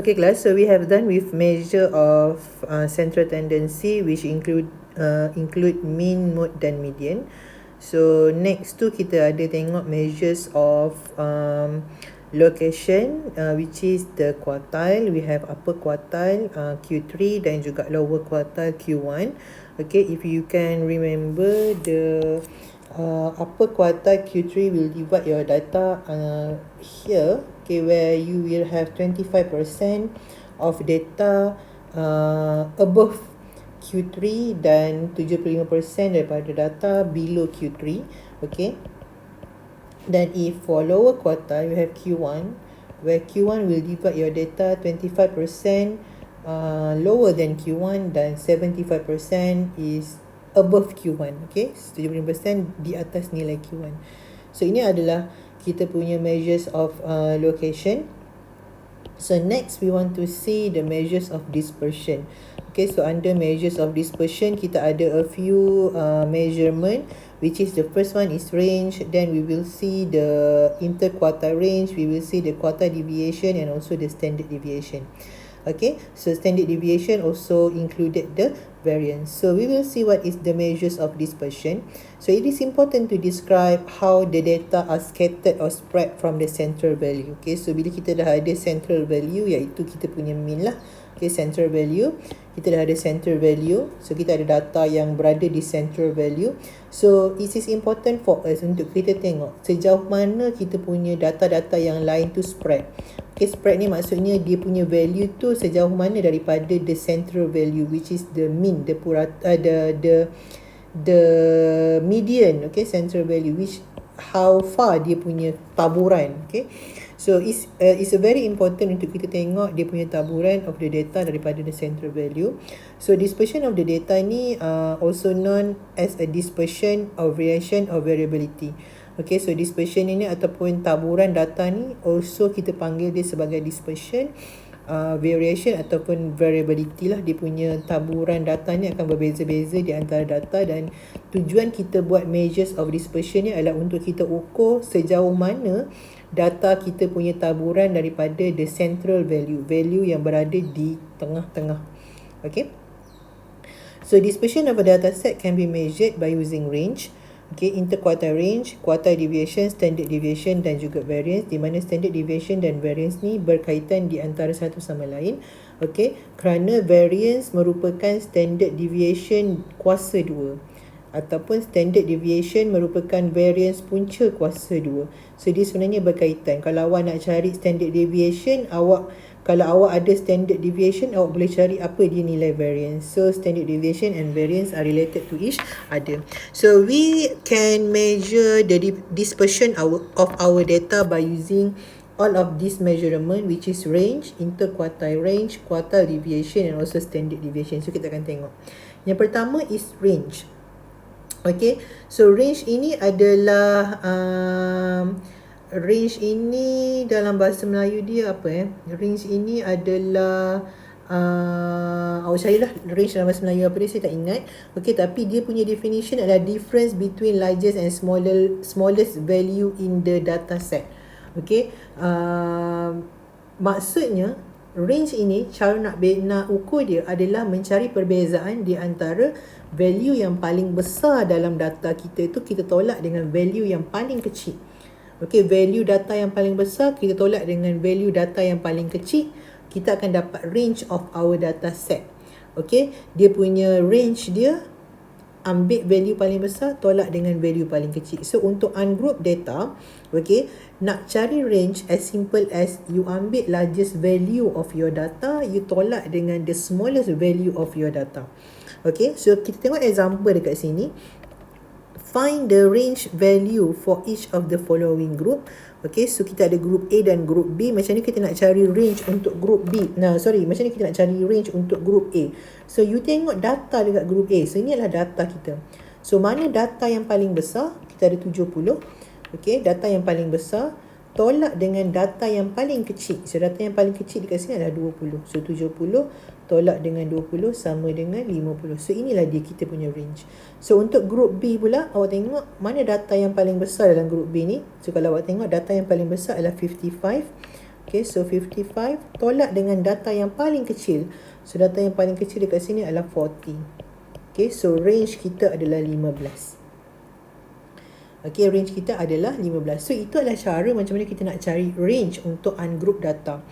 Okay class, so we have done with measure of central tendency, which include mean, mode dan median. So next tu kita ada tengok measures of location, which is the quartile. We have upper quartile Q3 dan juga lower quartile Q1. Okay, if you can remember, the upper quartile Q3 will divide your data here, okay, where you will have 25% of data above Q3 dan 75% daripada data below Q3. Okay, then if for lower quartile you have Q1, where Q1 will divide your data 25% lower than Q1 dan 75% is above Q1. Okay, 75% di atas nilai Q1. So ini adalah kita punya measures of location. So next we want to see the measures of dispersion. Okay, so under measures of dispersion kita ada a few measurement, which is the first one is range. Then we will see the interquartile range, we will see the quartile deviation and also the standard deviation. Okay, so standard deviation also included the variance. So we will see what is the measures of dispersion. So it is important to describe how the data are scattered or spread from the central value. Okay, so bila kita dah ada central value, iaitu kita punya mean lah. Okay, central value, kita dah ada central value, so kita ada data yang berada di central value. So it is important for us untuk kita tengok sejauh mana kita punya data-data yang lain tu spread. Okay, spread ni maksudnya dia punya value tu sejauh mana daripada the central value, which is the mean, the median. Okay, central value, which how far dia punya taburan. Okay, so it's a very important untuk kita tengok dia punya taburan of the data daripada the central value. So dispersion of the data ni also known as a dispersion of variation or variability. Okay, so dispersion ini ataupun taburan data ni also kita panggil dia sebagai dispersion, variation ataupun variability lah. Dia punya taburan data ni akan berbeza-beza di antara data, dan tujuan kita buat measures of dispersion ni adalah untuk kita ukur sejauh mana data kita punya taburan daripada the central value yang berada di tengah-tengah. Okay, so dispersion of a data set can be measured by using range. Okay, interquartile range, quartile deviation, standard deviation dan juga variance, di mana standard deviation dan variance ni berkaitan di antara satu sama lain. Okay, kerana variance merupakan standard deviation kuasa 2 ataupun standard deviation merupakan variance punca kuasa 2. So dia sebenarnya berkaitan. Kalau awak nak cari standard deviation, kalau awak ada standard deviation, awak boleh cari apa dia nilai variance. So standard deviation and variance are related to each other. So we can measure the dispersion of our data by using all of this measurement, which is range, interquartile range, quartile deviation and also standard deviation. So kita akan tengok. Yang pertama is range. Okay, so range ini adalah range ini dalam bahasa Melayu dia apa range ini adalah awak carilah range dalam bahasa Melayu apa dia, saya tak ingat. Okay, tapi dia punya definition adalah difference between largest and smallest value in the data set. Okay, maksudnya range ini cara nak ukur dia adalah mencari perbezaan di antara value yang paling besar dalam data kita itu kita tolak dengan value yang paling kecil. Okay, value data yang paling besar kita tolak dengan value data yang paling kecil, kita akan dapat range of our data set. Okay, dia punya range dia ambil value paling besar tolak dengan value paling kecil. So untuk ungroup data, okay, nak cari range as simple as you ambil largest value of your data, you tolak dengan the smallest value of your data. Okay, so kita tengok example dekat sini. Find the range value for each of the following group. Okay, so kita ada group A dan group B. Macam ni kita nak cari range untuk group B. Macam ni kita nak cari range untuk group A. So you tengok data dekat group A. So ini adalah data kita. So mana data yang paling besar? Kita ada 70. Okay, data yang paling besar tolak dengan data yang paling kecil. So data yang paling kecil dekat sini adalah 20. So 70 tolak dengan 20 sama dengan 50. So inilah dia kita punya range. So untuk group B pula, awak tengok mana data yang paling besar dalam group B ni. So kalau awak tengok data yang paling besar adalah 55. Okay, so 55 tolak dengan data yang paling kecil. So data yang paling kecil dekat sini adalah 40. Okay, so range kita adalah 15. Okay, range kita adalah 15. So itu adalah cara macam mana kita nak cari range untuk ungroup data.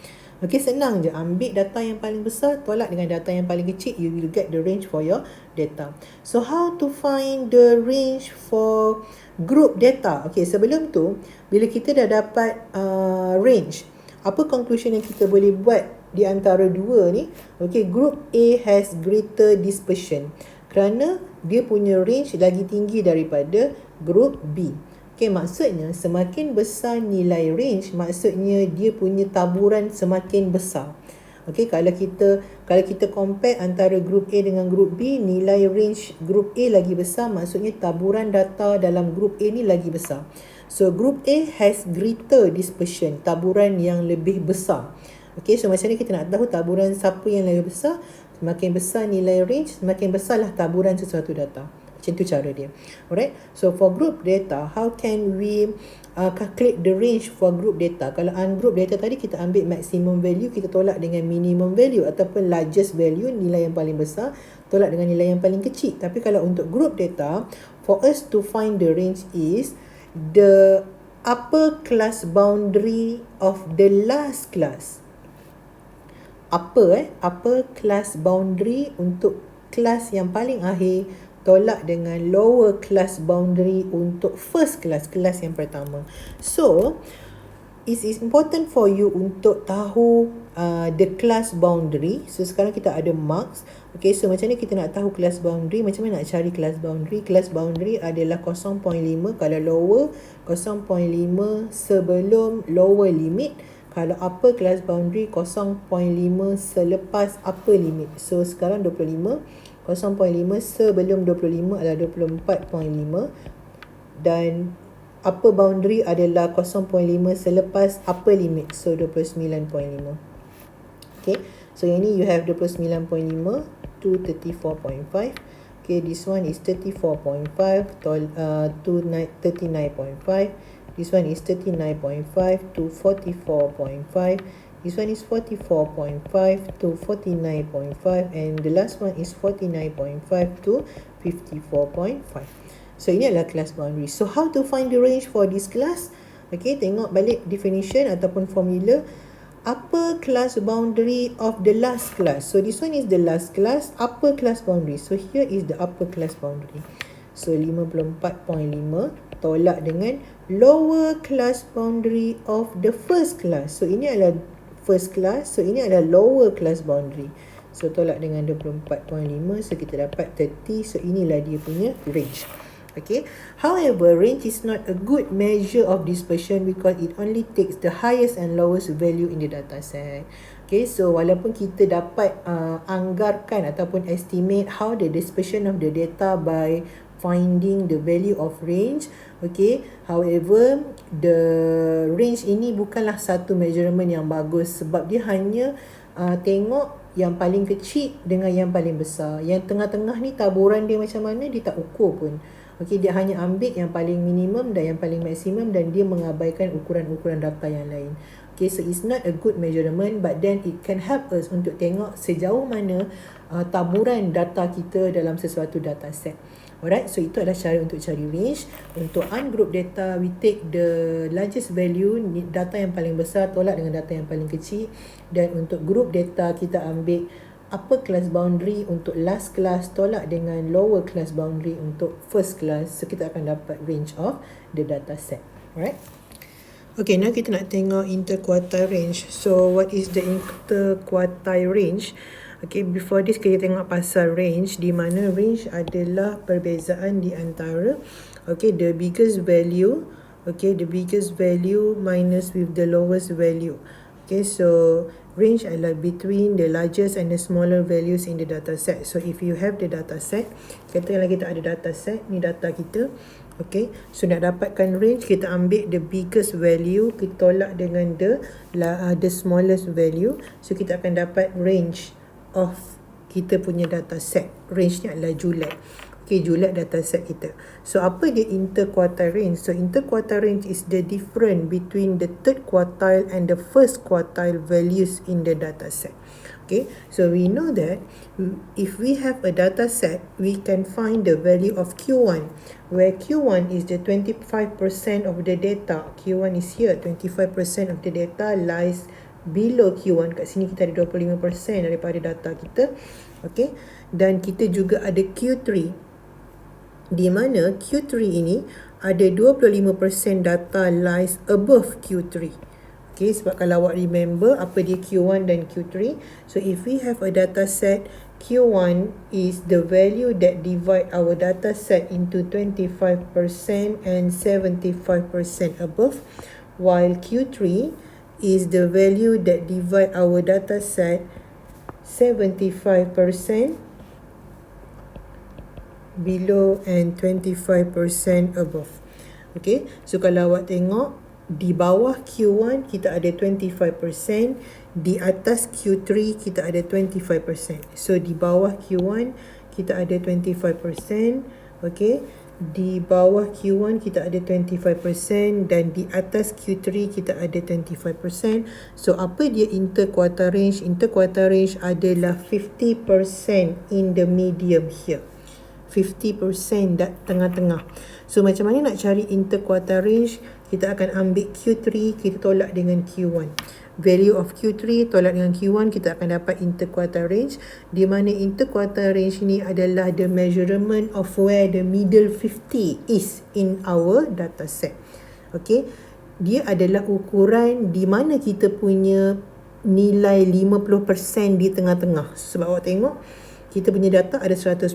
Okay, senang je. Ambil data yang paling besar, tolak dengan data yang paling kecil, you will get the range for your data. So how to find the range for group data? Okay, sebelum tu, bila kita dah dapat range, apa conclusion yang kita boleh buat di antara dua ni? Okay, group A has greater dispersion kerana dia punya range lagi tinggi daripada group B. Okay, maksudnya semakin besar nilai range, maksudnya dia punya taburan semakin besar. Okay, kalau kita compare antara group A dengan group B, nilai range group A lagi besar, maksudnya taburan data dalam group A ni lagi besar. So group A has greater dispersion, taburan yang lebih besar. Okay, so macam ni kita nak tahu taburan siapa yang lebih besar. Semakin besar nilai range, semakin besarlah taburan sesuatu data. Macam tu cara dia. Alright. So for group data, how can we calculate the range for group data? Kalau ungroup data tadi kita ambil maximum value, kita tolak dengan minimum value ataupun largest value, nilai yang paling besar, tolak dengan nilai yang paling kecil. Tapi kalau untuk group data, for us to find the range is the upper class boundary of the last class. Upper class boundary untuk kelas yang paling akhir, tolak dengan lower class boundary untuk first class, kelas yang pertama. So it is important for you untuk tahu the class boundary. So sekarang kita ada marks. Okay, so macam ni kita nak tahu class boundary. Macam mana nak cari class boundary? Class boundary adalah 0.5 kalau lower, 0.5 sebelum lower limit. Kalau upper class boundary 0.5 selepas upper limit. So sekarang 25, 0.5 sebelum 25 adalah 24.5 dan upper boundary adalah 0.5 selepas upper limit. So 29.5. Okay, so yang ni you have 29.5 to 34.5. Okay, this one is 34.5 to 39.5. This one is 39.5 to 44.5. This one is 44.5 to 49.5. And the last one is 49.5 to 54.5. So ini adalah class boundary. So how to find the range for this class? Okay, tengok balik definition ataupun formula. Upper class boundary of the last class. So this one is the last class, upper class boundary. So here is the upper class boundary. So 54.5 tolak dengan lower class boundary of the first class. So ini adalah first class, so ini adalah lower class boundary. So tolak dengan 24.5, so kita dapat 30. So inilah dia punya range. Okay, however, range is not a good measure of dispersion because it only takes the highest and lowest value in the data set. Okay, so walaupun kita dapat anggarkan ataupun estimate how the dispersion of the data by finding the value of range. Okay, however, the range ini bukanlah satu measurement yang bagus sebab dia hanya tengok yang paling kecil dengan yang paling besar. Yang tengah-tengah ni taburan dia macam mana, dia tak ukur pun. Okay, dia hanya ambil yang paling minimum dan yang paling maksimum dan dia mengabaikan ukuran-ukuran data yang lain. Okay, so it's not a good measurement, but then it can help us untuk tengok sejauh mana taburan data kita dalam sesuatu data set. Alright, so itu adalah cara untuk cari range. Untuk ungroup data, we take the largest value, data yang paling besar tolak dengan data yang paling kecil. Dan untuk group data, kita ambil upper class boundary untuk last class tolak dengan lower class boundary untuk first class. So kita akan dapat range of the data set. Alright. Okay, now kita nak tengok interquartile range. So what is the interquartile range? Okay, before this kita tengok pasal range, di mana range adalah perbezaan di antara the biggest value, the biggest value minus with the lowest value. Okay, so range adalah between the largest and the smaller values in the data set. So if you have the data set, katakanlah kita ada data set, ni data kita. Okay, so nak dapatkan range, kita ambil the biggest value, kita tolak dengan the smallest value. So kita akan dapat range of kita punya data set. Range ni adalah Juliet. Okay, July dataset kita. So apa dia interquartile range? So interquartile range is the difference between the third quartile and the first quartile values in the dataset. Okay, so we know that if we have a data set, we can find the value of Q1, where Q1 is the 25% of the data. Q1 is here, 25% of the data lies below Q1. Kat sini kita ada 25% daripada data kita. Okay, dan kita juga ada Q3, di mana Q3 ini ada 25% data lies above Q3. Okay, sebab kalau awak remember apa dia Q1 dan Q3. So if we have a data set, Q1 is the value that divide our data set into 25% and 75% above, while Q3 is the value that divide our data set 75% below and 25% above. Okay, so kalau awak tengok, di bawah Q1 kita ada 25%, di atas Q3 kita ada 25%. So di bawah Q1 kita ada 25%, okay, di bawah Q1 kita ada 25% dan di atas Q3 kita ada 25%. So apa dia interquartile range? Interquartile range adalah 50% in the medium here. 50% tengah-tengah. So macam mana nak cari interquartile range? Kita akan ambil Q3, kita tolak dengan Q1. Value of Q3 tolak dengan Q1, kita akan dapat interquartile range. Di mana interquartile range ni adalah the measurement of where the middle 50 is in our data set. Okay, dia adalah ukuran di mana kita punya nilai 50% di tengah-tengah. Sebab awak tengok, kita punya data ada 100%,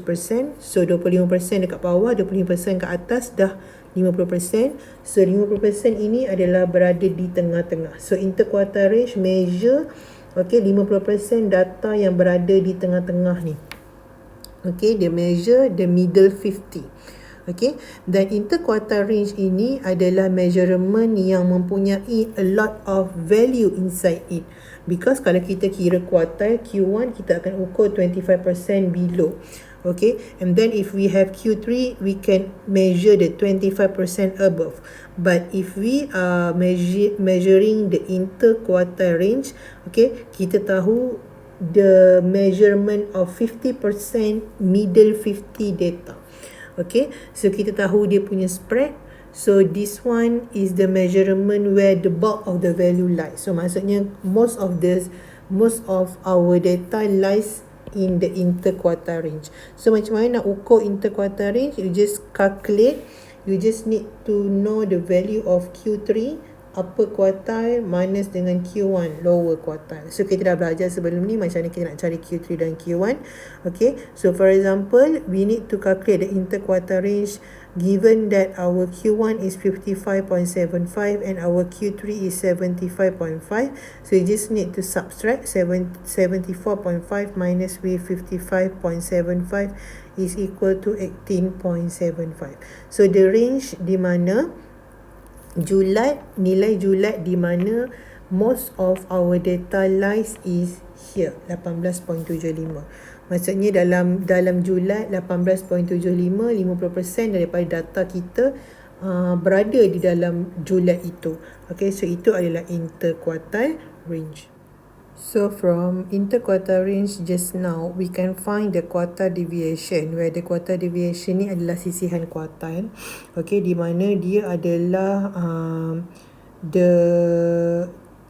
so 25% dekat bawah, 25% kat atas, dah 50%. So 50% ini adalah berada di tengah-tengah. So interquartile range measure, okay, 50% data yang berada di tengah-tengah ni. Okay, dia measure the middle 50. Okay, dan interquartile range ini adalah measurement yang mempunyai a lot of value inside it. Because kalau kita kira quartile Q1, kita akan ukur 25% below. Okay, and then if we have Q3, we can measure the 25% above. But if we are measuring the interquartile range, okay, kita tahu the measurement of 50% middle 50 data. Okay, so kita tahu dia punya spread. So this one is the measurement where the bulk of the value lies. So maksudnya most of our data lies in the interquartile range. So macam mana nak ukur interquartile range? You just calculate. You just need to know the value of Q3 upper quartile minus dengan Q1 lower quartile. So kita dah belajar sebelum ni macam mana kita nak cari Q3 dan Q1. Okay, so for example, we need to calculate the interquartile range given that our Q1 is 55.75 and our Q3 is 75.5. So you just need to subtract 74.5 minus with 55.75 is equal to 18.75. So the range di mana nilai julat di mana most of our data lies is here, 18.75. Maksudnya dalam julat 18.75, 50% daripada data kita berada di dalam julat itu. Okay, so itu adalah interquartile range. So from interquartile range just now, we can find the quartile deviation, where the quartile deviation ni adalah sisihan quartile. Okay, di mana dia adalah the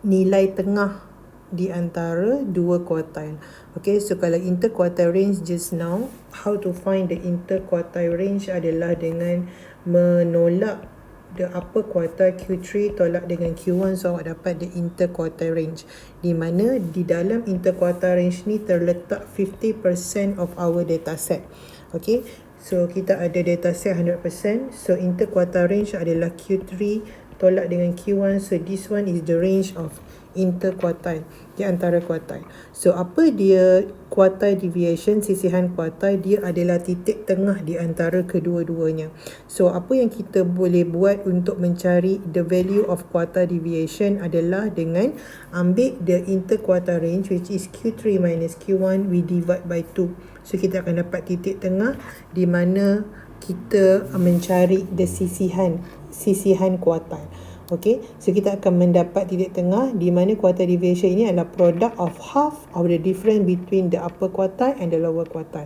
nilai tengah di antara dua quartile. Okay, so kalau interquartile range just now, how to find the interquartile range adalah dengan menolak the upper quartile Q3 tolak dengan Q1, so awak dapat the interquartile range, di mana di dalam interquartile range ni terletak 50% of our data set. Okay, so kita ada data set 100%, so interquartile range adalah Q3 tolak dengan Q1, so this one is the range of interquartile, di antara kuartil. So apa dia quartile deviation, sisihan kuartil? Dia adalah titik tengah di antara kedua-duanya. So apa yang kita boleh buat untuk mencari the value of quartile deviation adalah dengan ambil the interquartile range, which is Q3 minus Q1, we divide by 2. So kita akan dapat titik tengah di mana kita mencari the sisihan kuartil. Okay, so kita akan mendapat titik tengah di mana quartile deviation ini adalah product of half of the difference between the upper quartile and the lower quartile.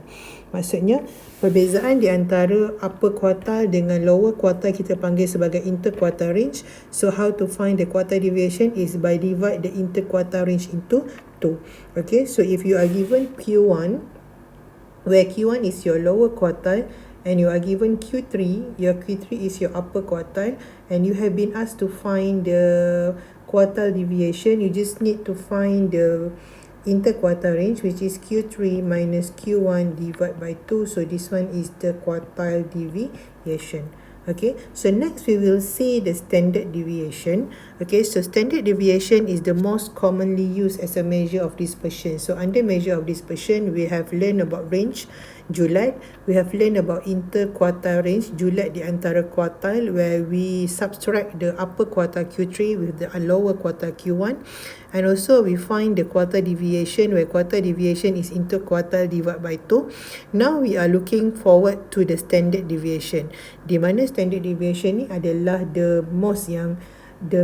Maksudnya perbezaan di antara upper quartile dengan lower quartile kita panggil sebagai interquartile range. So how to find the quartile deviation is by divide the interquartile range into 2. Okay, so if you are given Q1, where Q1 is your lower quartile, and you are given Q3, your Q3 is your upper quartile, and you have been asked to find the quartile deviation, you just need to find the interquartile range, which is Q3 minus Q1 divided by 2. So this one is the quartile deviation. Okay, so next we will see the standard deviation. Okay, so standard deviation is the most commonly used as a measure of dispersion. So under measure of dispersion, we have learned about range, julat. We have learned about interquartile range, julat di antara quartile, where we subtract the upper quartile Q3 with the lower quartile Q1. And also we find the quartile deviation, where quartile deviation is interquartile divided by 2. Now we are looking forward to the standard deviation, di mana standard deviation ni adalah the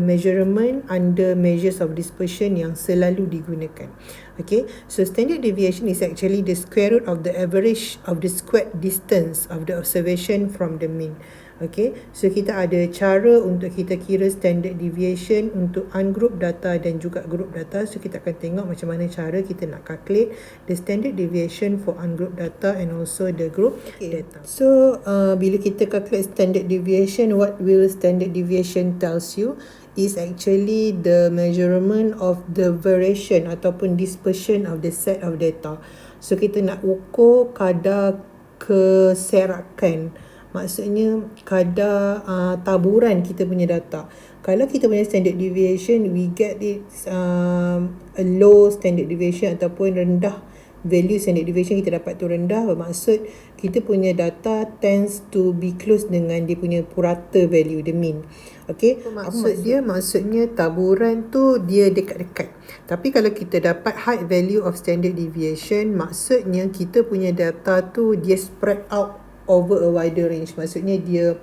measurement under measures of dispersion yang selalu digunakan. Okay, so standard deviation is actually the square root of the average of the squared distance of the observation from the mean. Okay, so kita ada cara untuk kita kira standard deviation untuk ungroup data dan juga group data. So kita akan tengok macam mana cara kita nak calculate the standard deviation for ungroup data and also the group data. So bila kita calculate standard deviation, what will standard deviation tells you is actually the measurement of the variation ataupun dispersion of the set of data. So kita nak ukur kadar keserakan, maksudnya kadar taburan kita punya data. Kalau kita punya standard deviation, we get it a low standard deviation ataupun rendah value standard deviation, kita dapat tu rendah, bermaksud kita punya data tends to be close dengan dia punya purata value, the mean. Okay, maksudnya taburan tu dia dekat-dekat. Tapi kalau kita dapat high value of standard deviation, maksudnya kita punya data tu dia spread out over a wider range. Maksudnya dia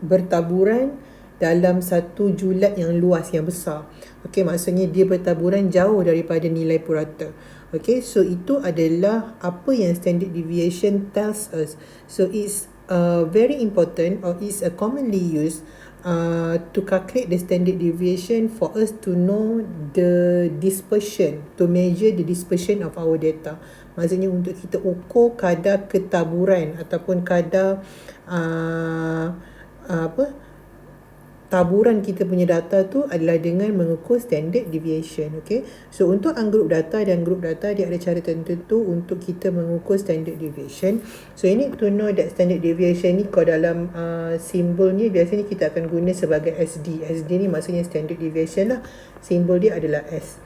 bertaburan dalam satu julat yang luas, yang besar. Okay, maksudnya dia bertaburan jauh daripada nilai purata. Okay, so itu adalah apa yang standard deviation tells us. So it's very important, or is commonly used to calculate the standard deviation for us to know the dispersion, to measure the dispersion of our data. Maksudnya untuk kita ukur kadar ketaburan ataupun kadar taburan kita punya data tu adalah dengan mengukur standard deviation. Okay, so untuk ungroup data dan group data, dia ada cara tertentu untuk kita mengukur standard deviation. So you need to know that standard deviation ni, kalau dalam simbolnya biasanya kita akan guna sebagai SD. SD ni maksudnya standard deviation lah, simbol dia adalah S.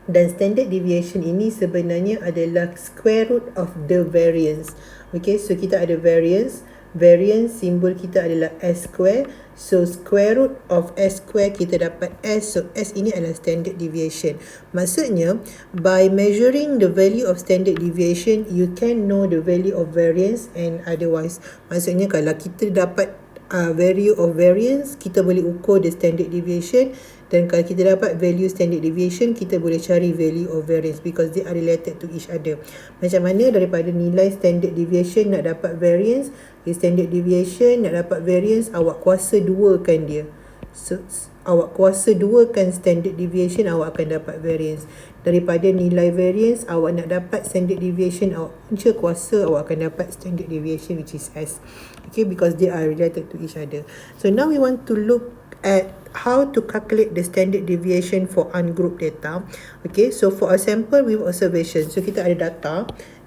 Dan standard deviation ini sebenarnya adalah square root of the variance. Okay, so kita ada variance, simbol kita adalah S square. So square root of S square kita dapat S. So S ini adalah standard deviation. Maksudnya by measuring the value of standard deviation, you can know the value of variance and otherwise. Maksudnya kalau kita dapat value of variance, kita boleh ukur the standard deviation. Dan kalau kita dapat value standard deviation, kita boleh cari value of variance because they are related to each other. Macam mana daripada nilai standard deviation nak dapat variance, standard deviation nak dapat variance, awak kuasa duakan dia. So, awak kuasa duakan standard deviation, awak akan dapat variance. Daripada nilai variance, awak nak dapat standard deviation, awak punca kuasa, awak akan dapat standard deviation, which is S. Okay, because they are related to each other. So now we want to look at how to calculate the standard deviation for ungrouped data. Okay, so for a sample with observation, so kita ada data.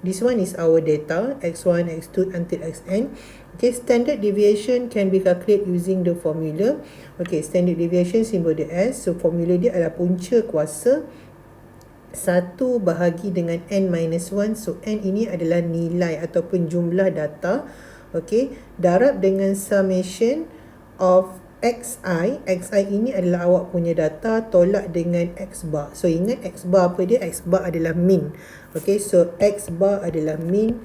This one is our data, x1, x2 until xn. Okay, standard deviation can be calculated using the formula. Okay, standard deviation simbol dia S. So formula dia adalah punca kuasa 1 bahagi dengan n minus 1. So n ini adalah nilai ataupun jumlah data. Okay, darab dengan summation of xi. Xi ini adalah awak punya data, tolak dengan x bar. So ingat x bar apa dia? X bar adalah mean. Okay, so x bar adalah mean,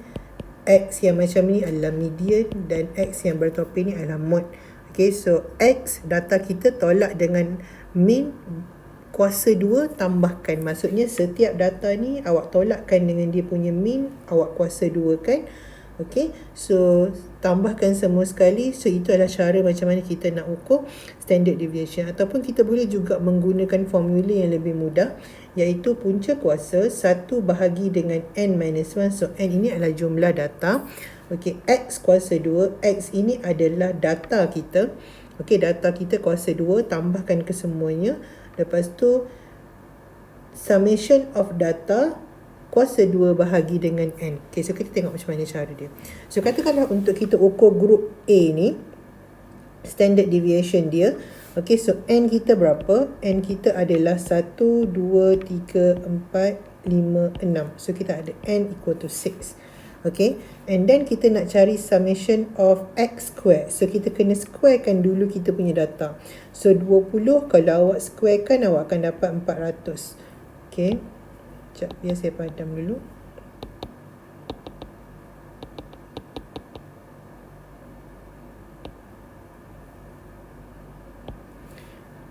X yang macam ni adalah median, dan X yang bertopi ni adalah mode. Okay, so X data kita tolak dengan mean kuasa 2 tambahkan. Maksudnya setiap data ni awak tolakkan dengan dia punya mean, awak kuasa 2 kan. Okay, so tambahkan semua sekali. So itu adalah cara macam mana kita nak ukur standard deviation. Ataupun kita boleh juga menggunakan formula yang lebih mudah, iaitu punca kuasa 1 bahagi dengan n minus 1. So n ini adalah jumlah data. Okay, x kuasa 2. X ini adalah data kita. Okay, data kita kuasa 2, tambahkan kesemuanya. Lepas tu summation of data kuasa 2 bahagi dengan n. Okay, so kita tengok macam mana cara dia. So katakanlah untuk kita ukur group A ni, standard deviation dia. Okay, so n kita berapa? N kita adalah 1, 2, 3, 4, 5, 6. So kita ada n equal to 6. Okay, and then kita nak cari summation of x square. So kita kena squarekan dulu kita punya data. So 20 kalau awak squarekan, awak akan dapat 400. Okay, sekejap, biar saya padam dulu.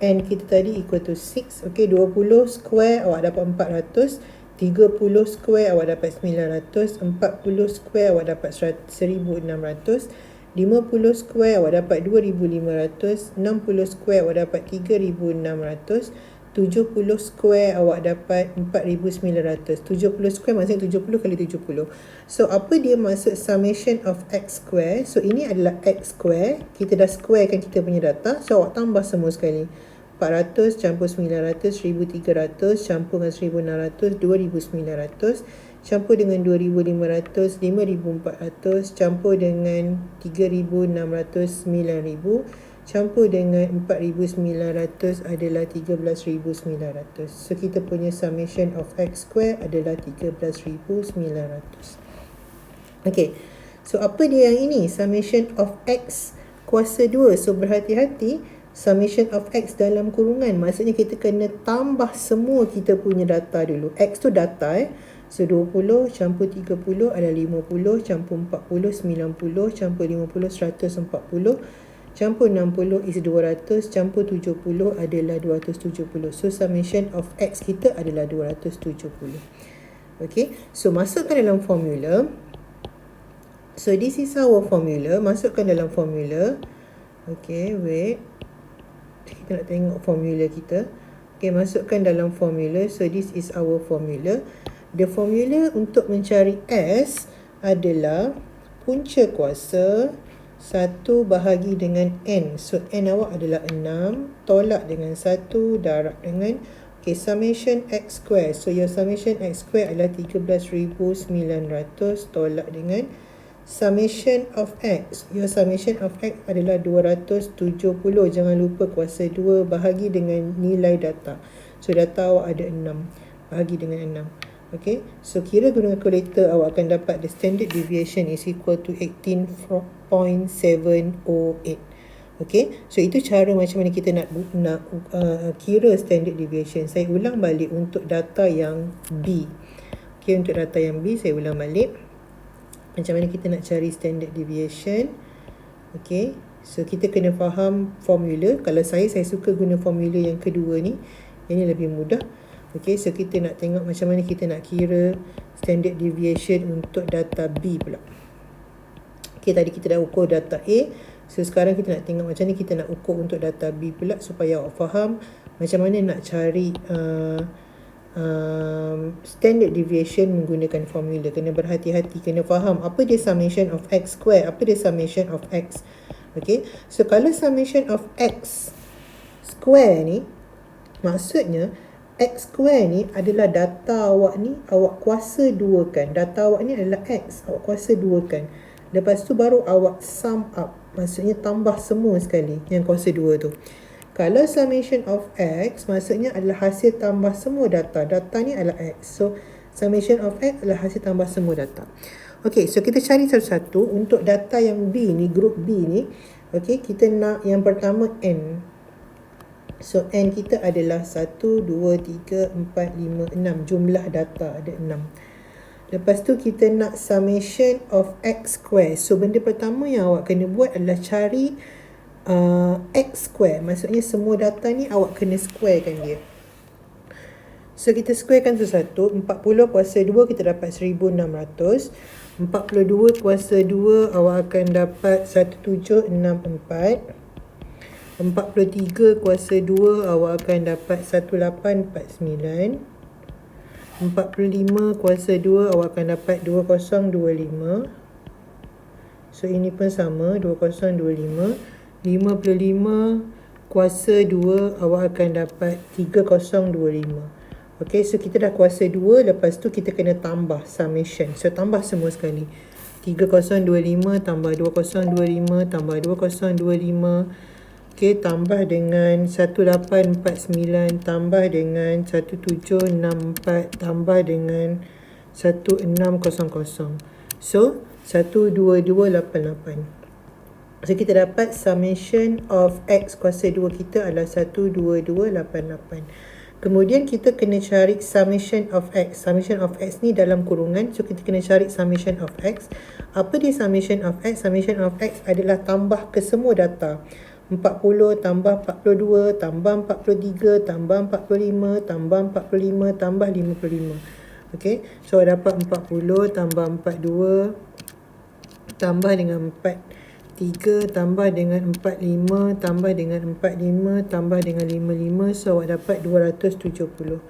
N kita tadi equal to 6. Okay, 20 square awak dapat 400. 30 square awak dapat 900. 40 square awak dapat 1600. 50 square awak dapat 2500. 60 square awak dapat 3600. 70 square awak dapat 4900. 70 square maksudnya 70 kali 70. So apa dia maksud summation of x square? So ini adalah x square. Kita dah squarekan kita punya data. So awak tambah semua sekali. 400 campur 900, 1300 campur dengan 1600, 2900 campur dengan 2500, 5400 campur dengan 3600, 9000 campur dengan 4900 adalah 13900. So kita punya summation of x square adalah 13900. Okay, so apa dia yang ini? Summation of x kuasa 2. So berhati-hati, summation of x dalam kurungan. Maksudnya kita kena tambah semua kita punya data dulu. X tu data So 20 campur 30 adalah 50, campur 40 90, campur 50 140, campur 60 is 200, campur 70 adalah 270. So summation of x kita adalah 270. Okay, so masukkan dalam formula. So this is our formula. Masukkan dalam formula. Okay, wait. Kita nak tengok formula kita. Okay, masukkan dalam formula. So this is our formula. The formula untuk mencari S adalah punca kuasa 1 bahagi dengan N. So N awak adalah 6. Tolak dengan 1. Darab dengan summation x square. So your summation x square adalah 13,900. Tolak dengan summation of x. Your summation of x adalah 270. Jangan lupa kuasa 2 bahagi dengan nilai data. So data awak ada 6. Bahagi dengan 6. Okay, so kira guna kalkulator awak akan dapat the standard deviation is equal to 18.708. Okay, so itu cara macam mana kita nak kira standard deviation. Saya ulang balik untuk data yang B. Okay, untuk data yang B saya ulang balik. Macam mana kita nak cari standard deviation. Okay, so kita kena faham formula. Kalau saya suka guna formula yang kedua ni. Ini lebih mudah. Okay, so kita nak tengok macam mana kita nak kira standard deviation untuk data B pula. Okay, tadi kita dah ukur data A. So sekarang kita nak tengok macam mana kita nak ukur untuk data B pula, supaya awak faham macam mana nak cari standard deviation menggunakan formula. Kena berhati-hati, kena faham apa dia summation of x square, apa dia summation of x. Okay, so kalau summation of x square ni, maksudnya x square ni adalah data awak ni, awak kuasa 2 kan. Data awak ni adalah x, awak kuasa 2 kan. Lepas tu baru awak sum up. Maksudnya tambah semua sekali yang kuasa 2 tu. Kalau summation of X, maksudnya adalah hasil tambah semua data. Data ni adalah X. So, summation of X adalah hasil tambah semua data. Okay, so kita cari satu-satu. Untuk data yang B ni, group B ni, okay, kita nak yang pertama N. So, N kita adalah 1, 2, 3, 4, 5, 6. Jumlah data ada 6. Lepas tu kita nak summation of X square. So, benda pertama yang awak kena buat adalah cari X square. Maksudnya semua data ni awak kena squarekan dia. So, kita squarekan satu-satu. 40 kuasa 2 kita dapat 1600. 42 kuasa 2 awak akan dapat 1764. 43 kuasa 2 awak akan dapat 1849. 45 kuasa 2 awak akan dapat 2025. So ini pun sama, 2025. 55 kuasa 2 awak akan dapat 3025. Okay, so kita dah kuasa 2. Lepas tu kita kena tambah summation. So tambah semua sekali. 3025 tambah 2025 tambah 2025. Okay, tambah dengan 1849 tambah dengan 1764 tambah dengan 1600. So 12288. So kita dapat summation of X kuasa 2 kita adalah 12288. Kemudian kita kena cari summation of X. Summation of X ni dalam kurungan. So kita kena cari summation of X. Apa dia summation of X? Summation of X adalah tambah ke semua data. 40 tambah 42 tambah 43 tambah 45 tambah 45 tambah 55. Okay, so dapat 40 tambah 42 tambah dengan 43 tambah dengan 45 tambah dengan 45 tambah dengan 55. So awak dapat 270.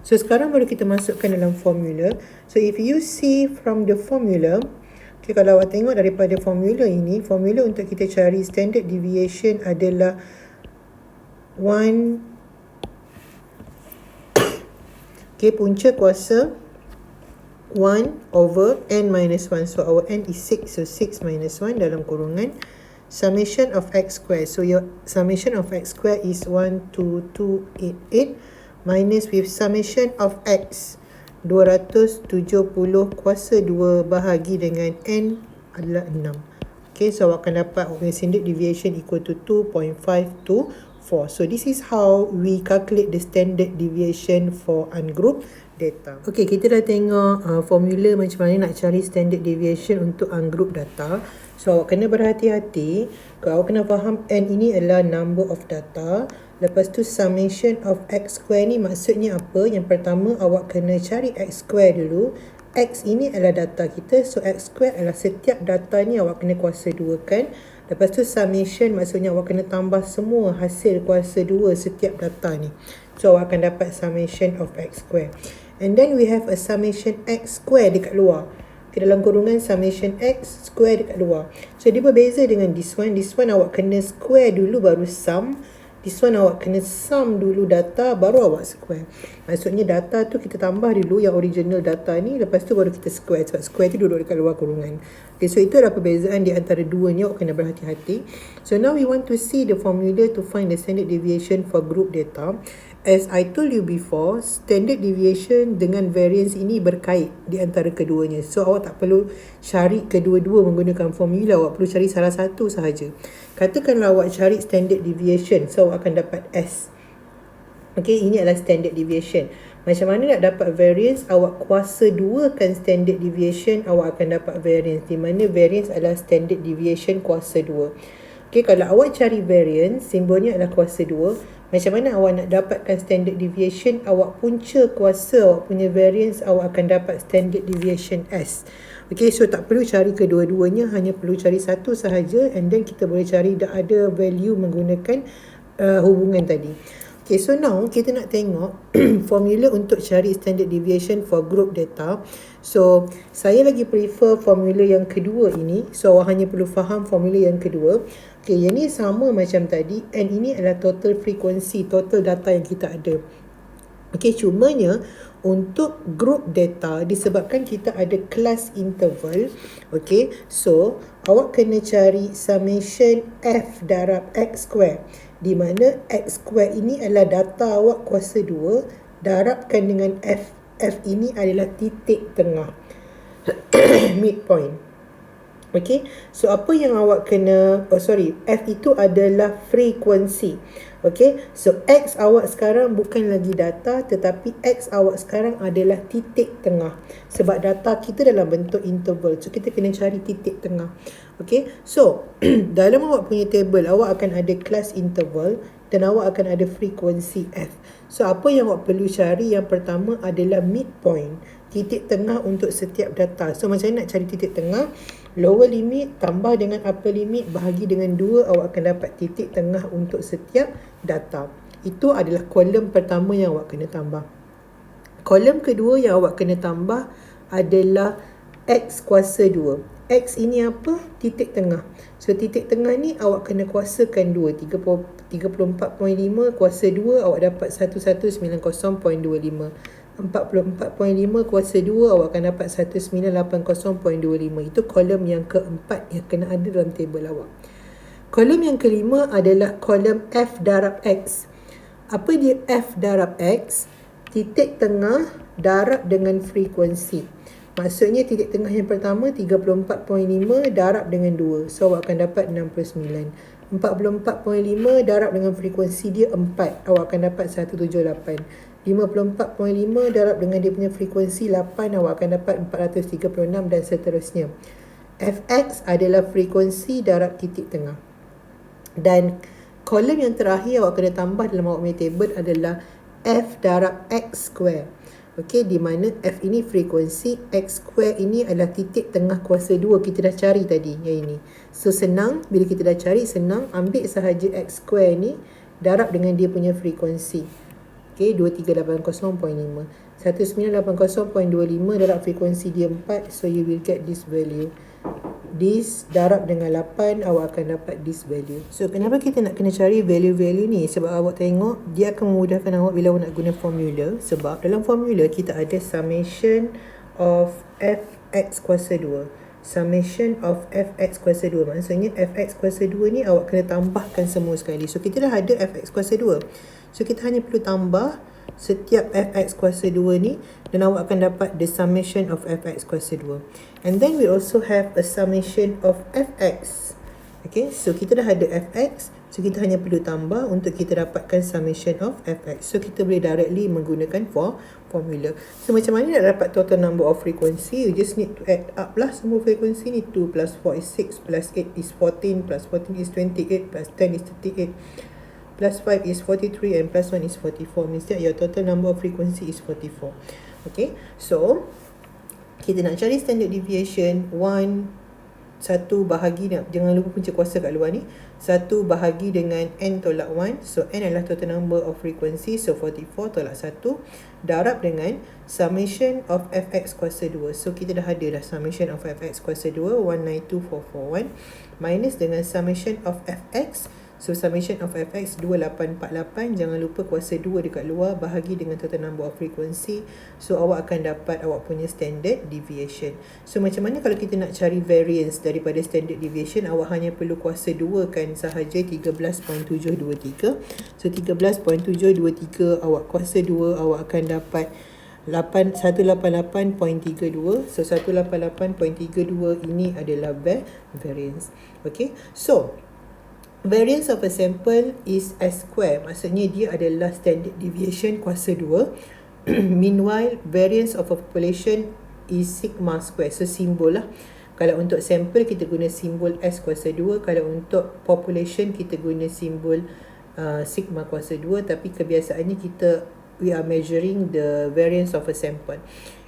So sekarang baru kita masukkan dalam formula. So if you see from the formula, okay, kalau awak tengok daripada formula ini, formula untuk kita cari standard deviation adalah 1. Okay, punca kuasa 1 over n minus 1. So our n is 6. So 6 minus 1 dalam kurungan summation of x square. So your summation of x square is 12288 minus with summation of x 270 kuasa 2 bahagi dengan n adalah 6. Okay, so awak akan dapat standard deviation equal to 2.524. So this is how we calculate the standard deviation for ungrouped data. Okay, kita dah tengok formula macam mana nak cari standard deviation untuk ungrouped data. So awak kena berhati-hati. Kalau awak kena faham n ini adalah number of data. Lepas tu summation of x square ni maksudnya apa? Yang pertama awak kena cari x square dulu. X ini adalah data kita. So x square adalah setiap data ni awak kena kuasa 2 kan. Lepas tu summation maksudnya awak kena tambah semua hasil kuasa 2 setiap data ni. So awak akan dapat summation of x square. And then we have a summation x square dekat luar. Okay, dalam kurungan summation x square dekat luar. So dia berbeza dengan this one. This one awak kena square dulu baru sum. This one awak kena sum dulu data baru awak square. Maksudnya data tu kita tambah dulu yang original data ni. Lepas tu baru kita square. Sebab square tu duduk dekat luar kurungan. Okay, so itu adalah perbezaan di antara dua ni. Awak kena berhati-hati. So now we want to see the formula to find the standard deviation for group data. As I told you before, standard deviation dengan variance ini berkait di antara keduanya. So awak tak perlu cari kedua-dua menggunakan formula. Awak perlu cari salah satu sahaja. Katakanlah awak cari standard deviation. So awak akan dapat S. Okay, ini adalah standard deviation. Macam mana nak dapat variance? Awak kuasa 2 kan standard deviation, awak akan dapat variance. Di mana variance adalah standard deviation kuasa 2. Okay, kalau awak cari variance, simbolnya adalah kuasa 2. Macam mana awak nak dapatkan standard deviation? Awak punca kuasa awak punya variance, awak akan dapat standard deviation S. Okay, so tak perlu cari kedua-duanya, hanya perlu cari satu sahaja, and then kita boleh cari the other value menggunakan hubungan tadi. Okay, so now kita nak tengok formula untuk cari standard deviation for group data. So, saya lagi prefer formula yang kedua ini. So, awak hanya perlu faham formula yang kedua. Okay, yang ni sama macam tadi. And ini adalah total frequency, total data yang kita ada. Okay, cumanya untuk group data disebabkan kita ada class interval. Okay, so awak kena cari summation F darab X square, di mana X square ini adalah data awak kuasa 2 darabkan dengan F. F ini adalah titik tengah midpoint. Okay, so apa yang awak kena, F itu adalah frekuensi. Okay, so X awak sekarang bukan lagi data, tetapi X awak sekarang adalah titik tengah. Sebab data kita dalam bentuk interval, so kita kena cari titik tengah. Okay, so dalam awak punya table, awak akan ada class interval dan awak akan ada frekuensi F. So apa yang awak perlu cari, yang pertama adalah midpoint, titik tengah untuk setiap data. So macam mana nak cari titik tengah? Lower limit tambah dengan upper limit bahagi dengan 2, awak akan dapat titik tengah untuk setiap data. Itu adalah kolom pertama yang awak kena tambah. Kolom kedua yang awak kena tambah adalah X kuasa 2. X ini apa? Titik tengah. So titik tengah ni awak kena kuasakan 2. 34.5 kuasa 2, awak dapat 1190.25. 44.5 kuasa 2, awak akan dapat 1980.25. Itu kolom yang keempat yang kena ada dalam table awak. Kolom yang kelima adalah kolom F darab X. Apa dia F darab X? Titik tengah darab dengan frekuensi. Maksudnya titik tengah yang pertama 34.5 darab dengan 2. So awak akan dapat 69. 44.5 darab dengan frekuensi dia 4. Awak akan dapat 178. 54.5 darab dengan dia punya frekuensi 8. Awak akan dapat 436 dan seterusnya. Fx adalah frekuensi darab titik tengah. Dan kolom yang terakhir awak kena tambah dalam awak punya table adalah F darab X square. Okey, di mana F ini frekuensi, X square ini adalah titik tengah kuasa 2. Kita dah cari tadi yang ini. So senang, bila kita dah cari senang, ambil sahaja X square ni darab dengan dia punya frekuensi. Okey, 2380.5. 1980.25 darab frekuensi dia 4, so you will get this value. This darab dengan 8, awak akan dapat this value. So kenapa kita nak kena cari value-value ni? Sebab awak tengok dia akan memudahkan awak bila awak nak guna formula. Sebab dalam formula kita ada summation of fx kuasa 2. Summation of fx kuasa 2. Maksudnya fx kuasa 2 ni awak kena tambahkan semua sekali. So kita dah ada fx kuasa 2. So kita hanya perlu tambah setiap fx kuasa 2 ni dan awak akan dapat the summation of fx kuasa 2. And then we also have a summation of fx. Okay, so kita dah ada fx, so kita hanya perlu tambah untuk kita dapatkan summation of fx. So kita boleh directly menggunakan formula. So macam mana nak dapat total number of frequency? You just need to add up lah semua frequency ni. 2 plus 4 is 6, plus 8 is 14, plus 14 is 28, plus 10 is 38, plus 5 is 43, and plus 1 is 44. Means that your total number of frequency is 44. Okay, so kita nak cari standard deviation 1 bahagi, jangan lupa punca kuasa kat luar ni, 1 bahagi dengan n tolak 1. So n adalah total number of frequency, so 44 tolak 1 darab dengan summation of fx kuasa 2. So kita dah ada dah summation of fx kuasa 2, 192441, minus dengan summation of fx. So summation of fx 2848, jangan lupa kuasa 2 dekat luar, bahagi dengan total number of frequency. So awak akan dapat awak punya standard deviation. So macam mana kalau kita nak cari variance daripada standard deviation? Awak hanya perlu kuasa 2 kan sahaja, 13.723. So 13.723 awak kuasa 2, awak akan dapat 188.32. So 188.32 ini adalah variance. Okay, so variance of a sample is S square. Maksudnya dia adalah standard deviation kuasa 2. Meanwhile, variance of a population is sigma square. So simbol lah. Kalau untuk sample kita guna simbol S kuasa 2. Kalau untuk population kita guna simbol sigma kuasa 2. Tapi kebiasaannya we are measuring the variance of a sample.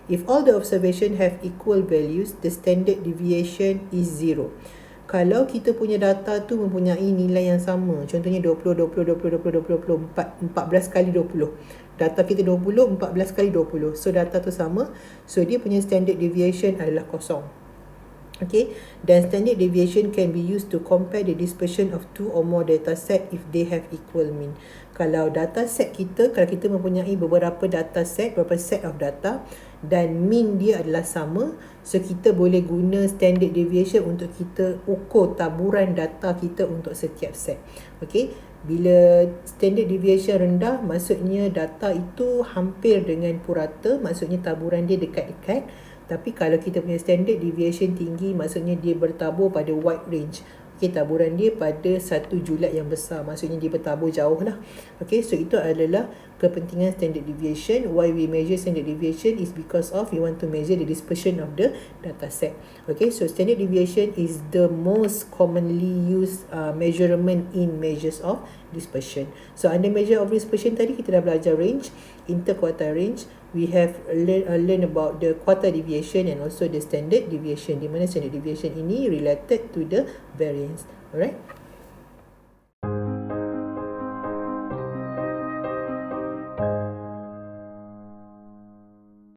If all the observation have equal values, the standard deviation is 0. Kalau kita punya data tu mempunyai nilai yang sama, contohnya 20, 20, 20, 20, 20, 14 kali 20. Data kita 20, 14 kali 20. So data tu sama. So dia punya standard deviation adalah kosong. Okay, then standard deviation can be used to compare the dispersion of two or more data set if they have equal mean. Kalau data set kita, kalau kita mempunyai beberapa data set, beberapa set of data dan mean dia adalah sama, so kita boleh guna standard deviation untuk kita ukur taburan data kita untuk setiap set. Okay, bila standard deviation rendah, maksudnya data itu hampir dengan purata, maksudnya taburan dia dekat-dekat. Tapi kalau kita punya standard deviation tinggi, maksudnya dia bertabur pada wide range. Okay, taburan dia pada satu julat yang besar, maksudnya dia bertabur jauh lah. Okay, so itu adalah kepentingan standard deviation. Why we measure standard deviation is because of we want to measure the dispersion of the data set. Okay, so standard deviation is the most commonly used measurement in measures of dispersion. So under measure of dispersion tadi kita dah belajar range, interquartile range. We have learn about the quartile deviation and also the standard deviation, di mana standard deviation ini related to the variance. Alright.